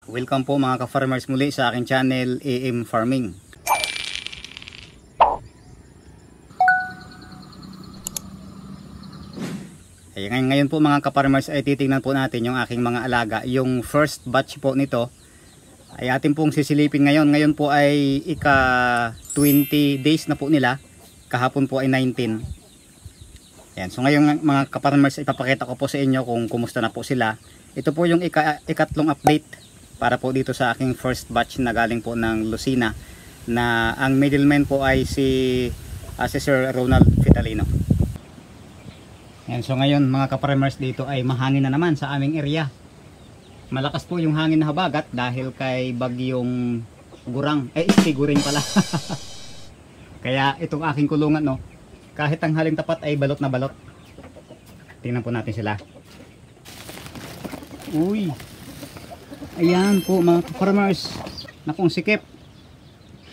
Welcome po mga ka-farmers muli sa aking channel AM Farming. Ngayon po mga ka-farmers ay titingnan po natin yung aking mga alaga. Yung first batch po nito ay atin pong sisilipin ngayon. Ngayon po ay ika 20 days na po nila. Kahapon po ay 19. Ayan. So ngayon mga ka-farmers ipapakita ko po sa inyo kung kumusta na po sila. Ito po yung ikatlong update para po dito sa aking first batch na galing po ng Lucena, na ang middleman po ay si Sir Ronald Vitalino. Yan, so ngayon mga ka-farmers dito ay mahangin na naman sa aming area. Malakas po yung hangin na habagat dahil kay bagyong Gurang, Guring pala. Kaya itong aking kulungan, no, kahit ang haling tapat ay balot na balot. Tingnan po natin sila. Uy, ayan po mga farmers, nakong sikip,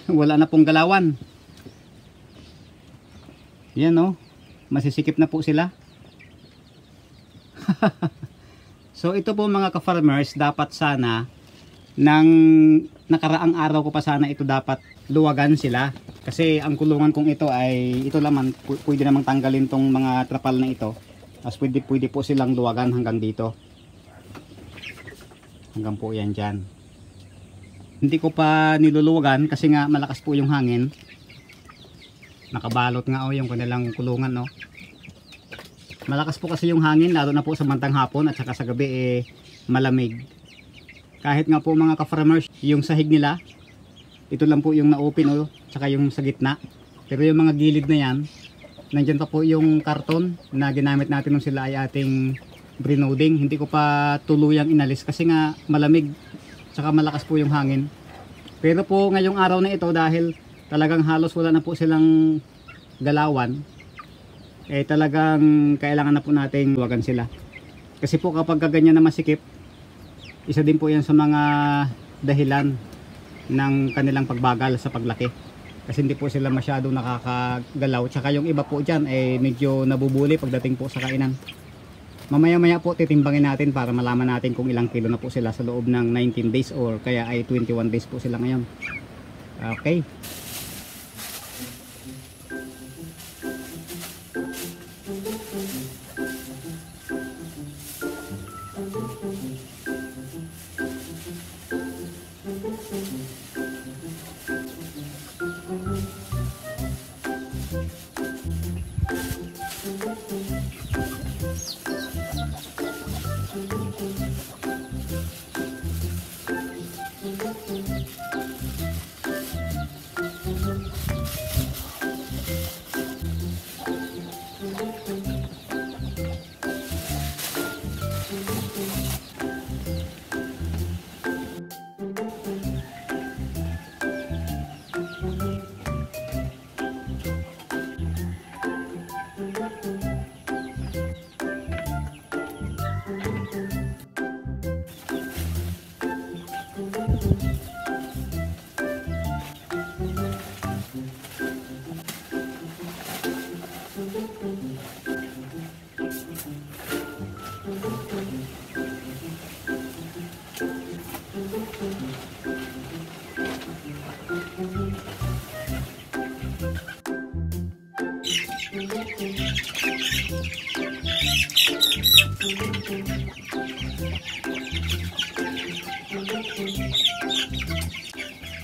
wala na pong galawan. Yan, no, masisikip na po sila. So ito po mga ka-farmers, dapat sana nang nakaraang araw ko pa sana ito dapat luwagan sila. Kasi ang kulungan kong ito ay ito laman, pwede namang tanggalin tong mga trapal na ito. Tapos pwede po silang luwagan hanggang dito. Hanggang po yan dyan. Hindi ko pa niluluwagan kasi nga malakas po yung hangin. Nakabalot nga yung kanilang kulungan, no. Malakas po kasi yung hangin, lalo na po sa mantang hapon at saka sa gabi malamig. Kahit nga po mga ka-farmers, yung sahig nila, ito lang po yung na-open, saka yung sa gitna. Pero yung mga gilid na yan, nandyan pa po yung karton na ginamit natin nung sila ay ating brinoding. Hindi ko pa tuluyang inalis kasi nga malamig saka malakas po yung hangin. Pero po ngayong araw na ito, dahil talagang halos wala na po silang galawan, talagang kailangan na po nating luwagan sila. Kasi po kapag ganyan na masikip, isa din po yan sa mga dahilan ng kanilang pagbagal sa paglaki. Kasi hindi po sila masyado nakakagalaw. Tsaka yung iba po dyan medyo nabubuli pagdating po sa kainan. Mamaya-maya po titimbangin natin para malaman natin kung ilang kilo na po sila sa loob ng 19 days or kaya ay 21 days po sila ngayon. Okay.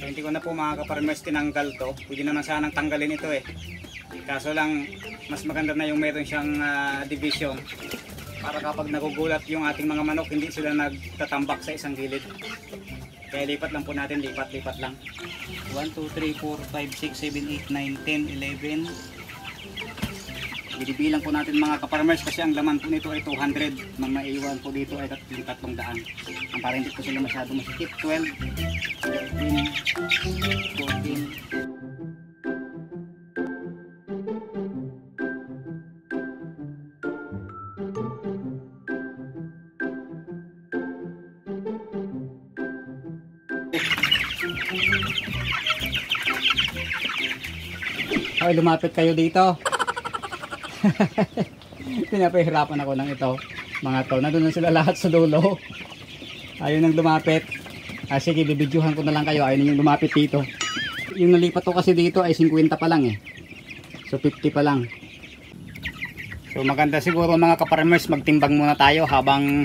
Hindi ko na po mga ka-farmers tinanggal to. Pwede naman sanang tanggalin ito kaso lang mas maganda na yung meron siyang division para kapag nagugulat yung ating mga manok, hindi sila nagtatambak sa isang gilid. Kaya lipat lang po natin, lipat lang. 1, 2, 3, 4, 5, 6, 7, 8, 9, 10, 11. Binibilang po natin mga ka-farmers kasi ang laman po nito ay 200. Nang maiwan po dito ay 300. Ang para hindi po sila masyado masikip. 12, 13, 14. Ay, lumapit kayo dito. Pinapahirapan ako ng ito. Mga to, nandun na sila lahat sa dulo. Ayun ang lumapit. Sige, bibidyohan ko na lang kayo. Ayaw ninyong lumapit dito. Yung nalipat ko kasi dito ay 50 pa lang eh. So 50 pa lang. So maganda siguro mga ka-farmers, magtimbang muna tayo habang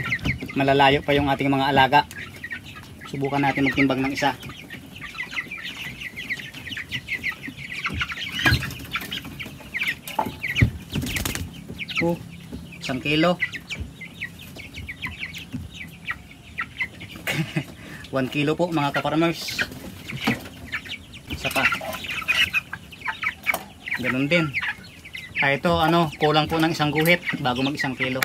malalayo pa yung ating mga alaga. Subukan natin magtimbang ng isa. Oh, 1 kilo. 1 kilo po mga ka-farmers. Isa pa. Ganun din. Ito kulang po ng 1 guhit bago mag 1 kilo.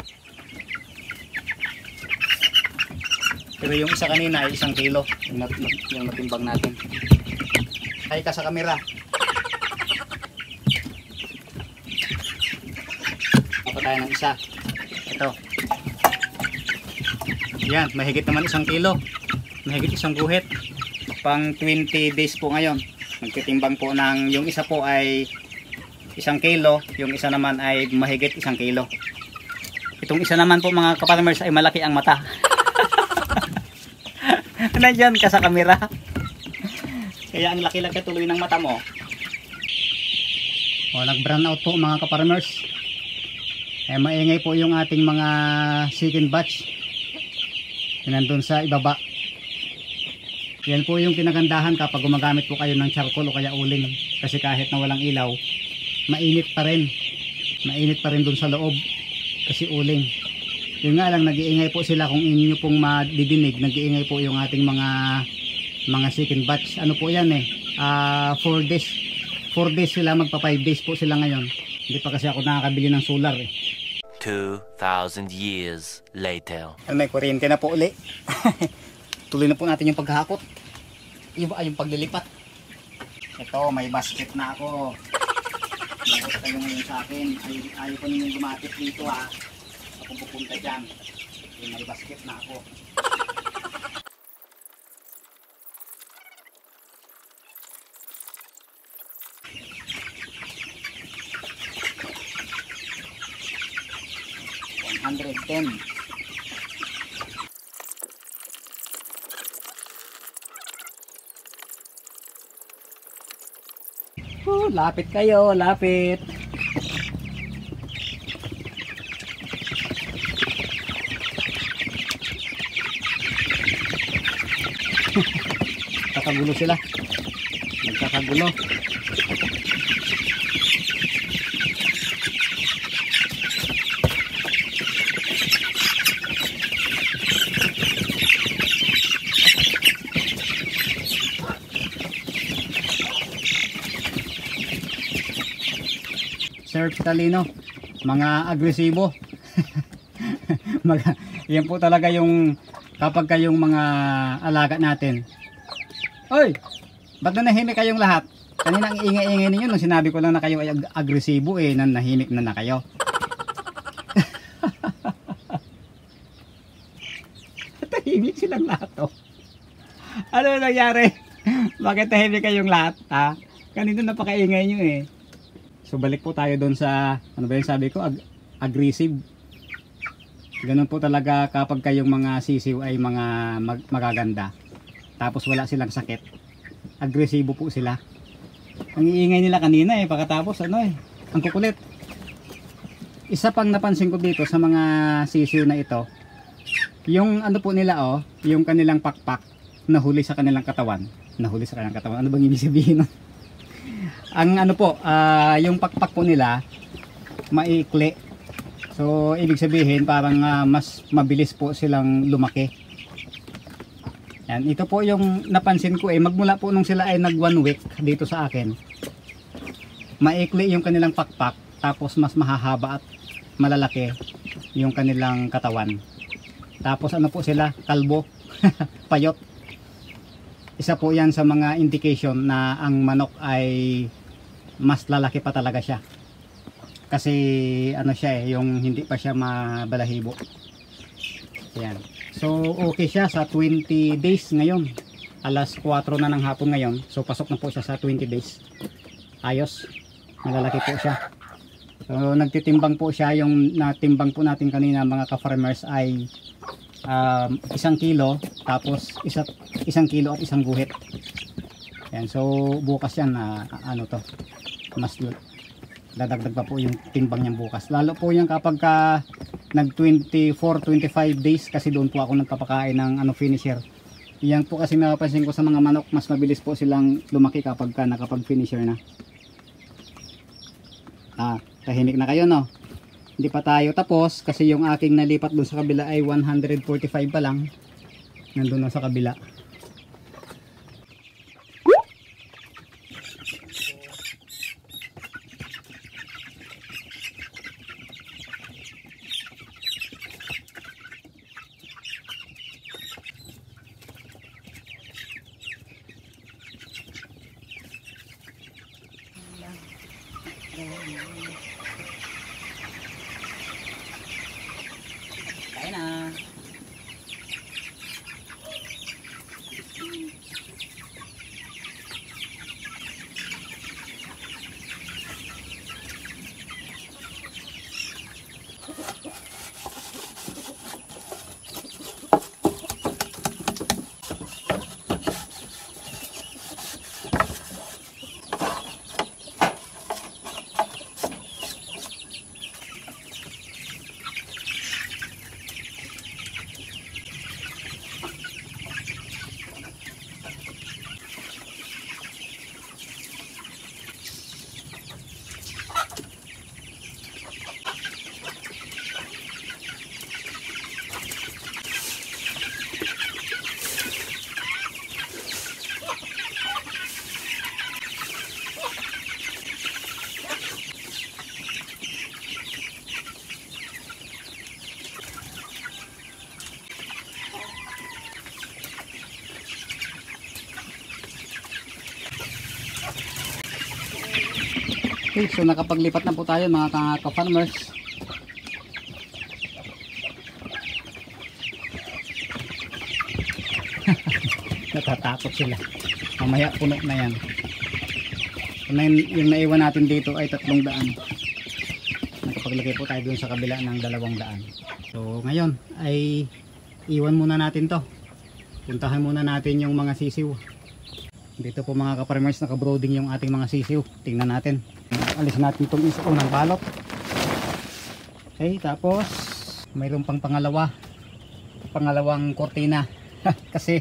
Pero yung isa kanina ay 1 kilo yung natimbang natin. Ay ka sa camera. Tayo ng isa. Ito. Yan, mahigit naman 1 kilo. Mahigit 1 guhit. Pang 20 days po ngayon. Magtitimbang po ng yung isa po ay 1 kilo, yung isa naman ay mahigit 1 kilo. Itong isa naman po mga ka-farmers ay malaki ang mata. Nandiyan ka sa camera. Kaya ang laki-laki tuloy ng mata mo. O, nag-brown out po mga ka-farmers. Maingay po yung ating mga second batch nandun sa ibaba. Yan po yung kinagandahan kapag gumagamit po kayo ng charcoal o kaya uling, kasi kahit na walang ilaw mainit pa rin dun sa loob kasi uling. Yun nga lang, nag-iingay po sila. Kung inyo pong madidinig, nag-iingay po yung ating mga second batch. Ano po yan 4 days sila, magpa 5 days po sila ngayon. Hindi pa kasi ako nakakabili ng solar 2,000 years later. May kuryente na po uli. Tuloy na po natin yung paghakot. Yung paglilipat. Ito, may basket na ako. Bakit kayo ngayon sa akin? Ayaw ko ninyong lumapit dito Ako pupunta dyan. May basket na ako. $110. Lapit kayo, lapit. Kakagulo sila. Nagkakagulo. Sir Talino, mga agresibo. Yan po talaga yung kapag kayong mga alaga natin. Oy, ba't nahimik kayong lahat? Kanina ang ingay-ingay ninyo nung sinabi ko lang na kayo ay agresibo nahimik na kayo. Tahimik silang lahat Ano nangyari? Bakit tahimik kayong lahat Kanina napakaingay nyo So balik po tayo doon sa ano ba yung sabi ko, aggressive. Ganun po talaga kapag kayong mga sisiw ay mga magaganda. Tapos wala silang sakit. Agresibo po sila. Ang iingay nila kanina pagkatapos ang kukulit. Isa pang napansin ko dito sa mga sisiw na ito, yung ano po nila yung kanilang pakpak nahuli sa kanilang katawan. Nahuli sa kanilang katawan. Ano bang ibig sabihin nun? Ang yung pakpak po nila maikli. So ibig sabihin parang mas mabilis po silang lumaki. Yan, ito po yung napansin ko magmula po nung sila ay nag 1 week dito sa akin. Maikli yung kanilang pakpak, tapos mas mahahaba at malalaki yung kanilang katawan. Tapos ano po sila, kalbo, payot. Isa po yan sa mga indication na ang manok ay mas lalaki pa talaga siya. Kasi siya yung hindi pa siya mabalahibo. Yan. So okay siya sa 20 days ngayon. Alas 4 na ng hapon ngayon. So pasok na po siya sa 20 days. Ayos. Malalaki po siya. So nagtitimbang po siya. Yung natimbang po natin kanina mga ka-farmers ay isang kilo, tapos isang kilo at isang guhit. Yan, so bukas yan, ano to, mas dadagdag pa po yung timbang niyang bukas. Lalo po yan kapag nag 24-25 days, kasi doon po ako nagpapakain ng finisher. Yan po kasi napapansin ko sa mga manok, mas mabilis po silang lumaki kapag nakapag finisher na. Tahimik na kayo, no? Hindi pa tayo tapos kasi yung aking nalipat doon sa kabila ay 145 pa lang. Nandun na sa kabila. Kain na. Okay, so nakapaglipat na po tayo mga ka-farmers. Natatakot sila. Mamaya puno na yan. Yung naiwan natin dito ay 300. Nakapaglagay po tayo dun sa kabila ng 200. So ngayon ay iwan muna natin to. Puntahan muna natin yung mga sisiw. Dito po mga ka-farmers, naka-brooding yung ating mga sisiw. Tingnan natin. Alis natin itong unang balot. Okay, tapos mayroon pang pangalawang kortina. Kasi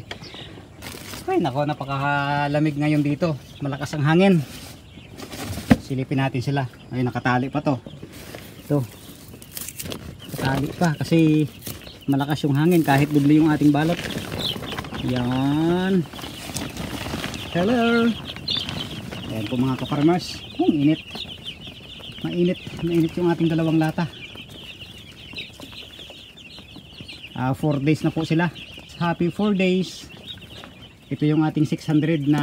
ay nako, napakalamig ngayon dito, malakas ang hangin. Silipin natin sila. Ay, nakatali pa to. Ito, nakatali pa kasi malakas yung hangin kahit dubli yung ating balot. Yan. Hello. Ayan po mga ka-farmers. Init. Mainit yung ating 2 lata. 4 days na po sila. Happy 4 days. Ito yung ating 600 na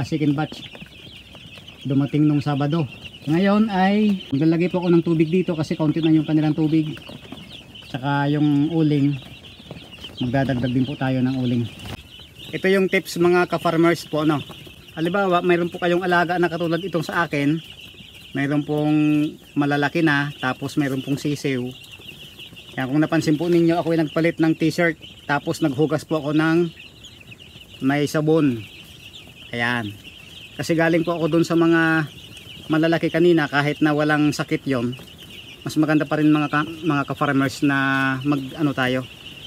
second batch. Dumating nung Sabado. Ngayon ay maglalagay po ako ng tubig dito kasi kaunti na yung kanilang tubig. Tsaka yung uling. Magdadagdag din po tayo ng uling. Ito yung tips mga ka-farmers po, no. Halimbawa, mayroon po kayong alaga na katulad itong sa akin. Mayroon pong malalaki na, tapos mayroon pong sisiw. Kaya kung napansin po ninyo, ako ay nagpalit ng t-shirt, tapos naghugas po ako ng may sabon. Ayan. Kasi galing po ako dun sa mga malalaki kanina, kahit na walang sakit yon. Mas maganda pa rin mga ka-farmers na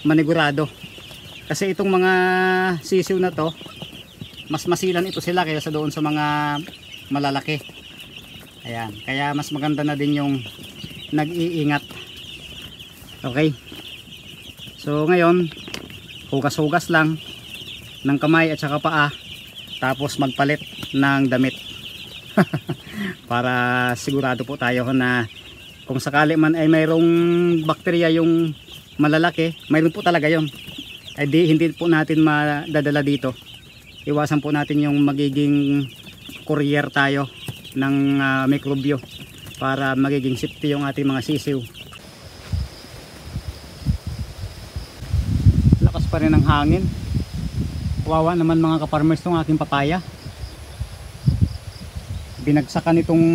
manigurado. Kasi itong mga sisiw na to, mas masilan ito sila kaysa doon sa mga malalaki. Ayan, kaya mas maganda na din yung nag-iingat. Okay. So ngayon, hugas-hugas lang ng kamay at saka paa, tapos magpalit ng damit. Para sigurado po tayo na kung sakali man ay mayroong bakterya yung malalaki, mayroon po talaga yon. Ay hindi po natin madadala dito. Iwasan po natin yung magiging courier tayo ng mikrobyo para magiging safety yung ating mga sisiw. Lakas pa rin ang hangin. Kawawa naman mga ka-farmers tong aking papaya. Binagsakan itong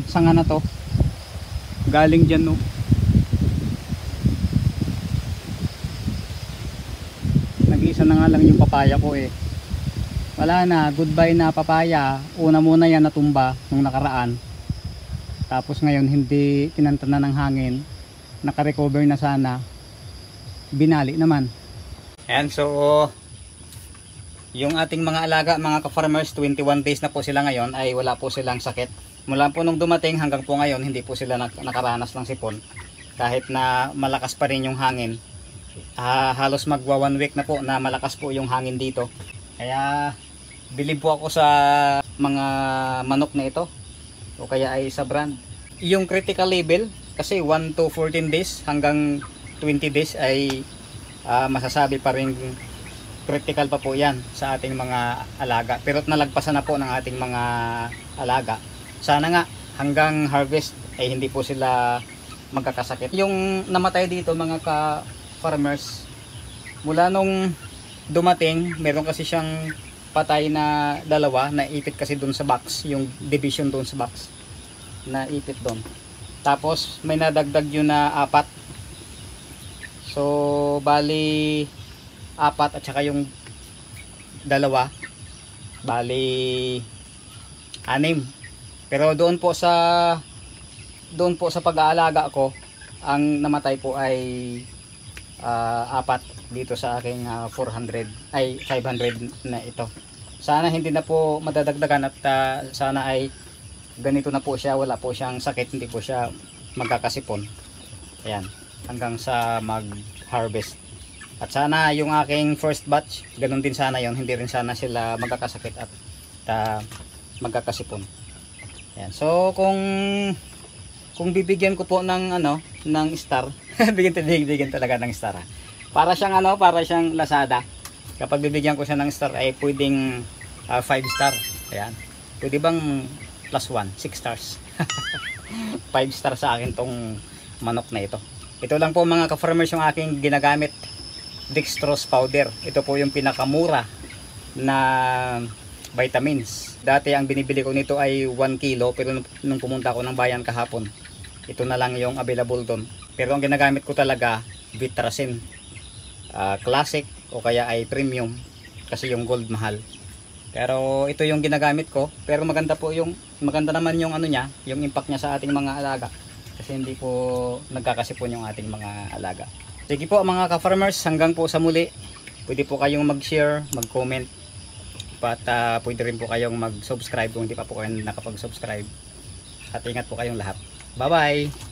sanga na to. Galing dyan, no. na nga lang yung papaya ko eh. Wala na, goodbye na papaya. Una muna yan natumba nung nakaraan. Tapos ngayon hindi kinantana ng hangin. Naka-recover na sana. Binali naman. Ayan, so yung ating mga alaga, mga ka-farmers, 21 days na po sila ngayon ay wala po silang sakit. Mula po nung dumating hanggang po ngayon, hindi po sila nakaranas ng sipon. Kahit na malakas pa rin yung hangin. Halos magwa 1 week na po na malakas po yung hangin dito. Kaya bilib po ako sa mga manok na ito. O kaya ay sa brand. Yung critical level, kasi 1 to 14 days hanggang 20 days ay masasabi pa rin critical pa po yan sa ating mga alaga. Pero nalagpasan na po ng ating mga alaga. Sana nga hanggang harvest ay hindi po sila magkakasakit. Yung namatay dito mga ka-farmers, mula nung dumating, meron kasi siyang patay na dalawa, na ipit kasi dun sa box, yung division dun sa box, na ipit dun. Tapos may nadagdag yun na 4. So bali 4 at saka yung dalawa, bali 6. Pero doon po sa pag-aalaga ko, ang namatay po ay 4 dito sa aking 500 na ito. Sana hindi na po madadagdagan at sana ay ganito na po siya, wala po siyang sakit, hindi po siya magkakasipon. Ayan, hanggang sa mag-harvest. At sana yung aking first batch, ganun din sana yon, hindi rin sana sila magkakasakit at magkakasipon. Ayan. So kung bibigyan ko po ng ng star, bigyan talaga ng star. Para siyang para siyang Lazada. Kapag bibigyan ko siya ng star ay pwedeng 5 star. Ayan. Pwede bang +1, 6 stars. 5 star sa akin tong manok na ito. Ito lang po mga ka-farmers yung aking ginagamit. Dextrose powder. Ito po yung pinakamura na vitamins. Dati ang binibili ko nito ay 1 kilo, pero nung pumunta ako ng bayan kahapon, ito na lang yung available doon. Pero ang ginagamit ko talaga Vitracin Classic o kaya ay Premium, kasi yung gold mahal. Pero ito yung ginagamit ko. Pero maganda naman yung niya, yung impact niya sa ating mga alaga, kasi hindi po nagkakasipon yung ating mga alaga. Sige po mga ka-farmers, hanggang po sa muli. Pwede po kayong mag-share, mag-comment, at pwede rin po kayong mag-subscribe kung hindi pa po kayo nakapag-subscribe. At ingat po kayong lahat. Bye bye!